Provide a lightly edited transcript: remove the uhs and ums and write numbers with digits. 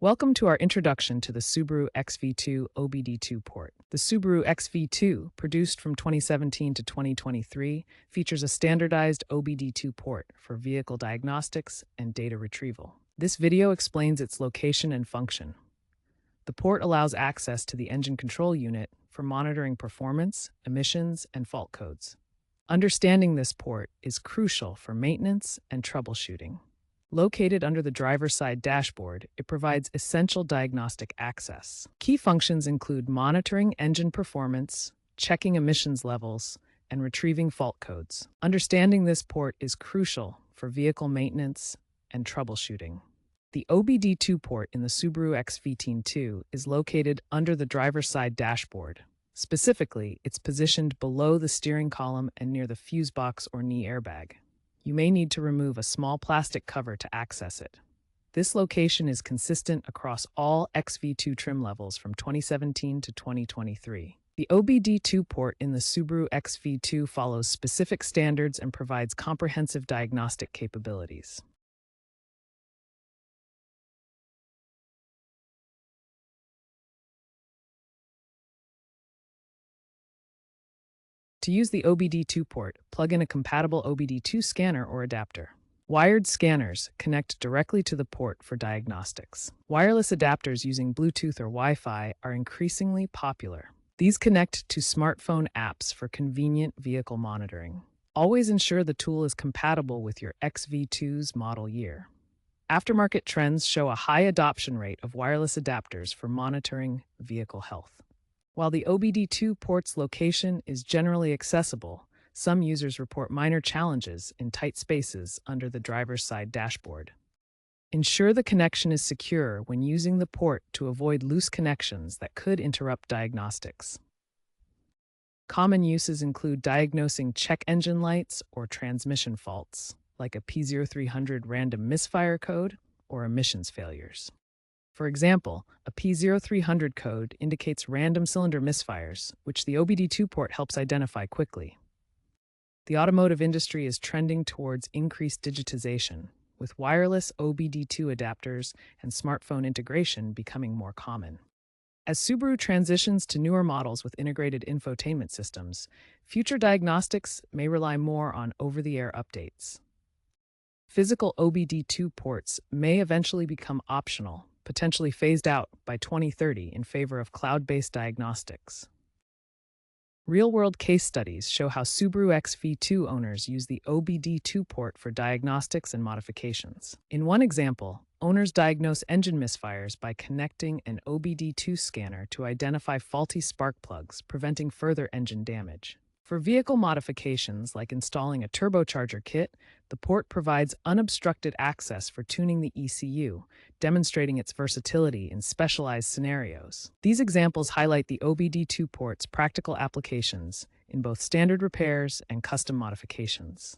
Welcome to our introduction to the Subaru XV2 OBD2 port. The Subaru XV2, produced from 2017 to 2023, features a standardized OBD2 port for vehicle diagnostics and data retrieval. This video explains its location and function. The port allows access to the engine control unit for monitoring performance, emissions, and fault codes. Understanding this port is crucial for maintenance and troubleshooting. Located under the driver's side dashboard, it provides essential diagnostic access. Key functions include monitoring engine performance, checking emissions levels, and retrieving fault codes. Understanding this port is crucial for vehicle maintenance and troubleshooting. The OBD2 port in the Subaru XV II is located under the driver's side dashboard. Specifically, it's positioned below the steering column and near the fuse box or knee airbag. You may need to remove a small plastic cover to access it. This location is consistent across all XV2 trim levels from 2017 to 2023. The OBD2 port in the Subaru XV2 follows specific standards and provides comprehensive diagnostic capabilities. To use the OBD2 port, plug in a compatible OBD2 scanner or adapter. Wired scanners connect directly to the port for diagnostics. Wireless adapters using Bluetooth or Wi-Fi are increasingly popular. These connect to smartphone apps for convenient vehicle monitoring. Always ensure the tool is compatible with your XV2's model year. Aftermarket trends show a high adoption rate of wireless adapters for monitoring vehicle health. While the OBD2 port's location is generally accessible, some users report minor challenges in tight spaces under the driver's side dashboard. Ensure the connection is secure when using the port to avoid loose connections that could interrupt diagnostics. Common uses include diagnosing check engine lights or transmission faults, like a P0300 random misfire code or emissions failures. For example, a P0300 code indicates random cylinder misfires, which the OBD2 port helps identify quickly. The automotive industry is trending towards increased digitization, with wireless OBD2 adapters and smartphone integration becoming more common. As Subaru transitions to newer models with integrated infotainment systems, future diagnostics may rely more on over-the-air updates. Physical OBD2 ports may eventually become optional, potentially phased out by 2030 in favor of cloud-based diagnostics. Real-world case studies show how Subaru XV2 owners use the OBD2 port for diagnostics and modifications. In one example, owners diagnose engine misfires by connecting an OBD2 scanner to identify faulty spark plugs, preventing further engine damage. For vehicle modifications like installing a turbocharger kit, the port provides unobstructed access for tuning the ECU, demonstrating its versatility in specialized scenarios. These examples highlight the OBD2 port's practical applications in both standard repairs and custom modifications.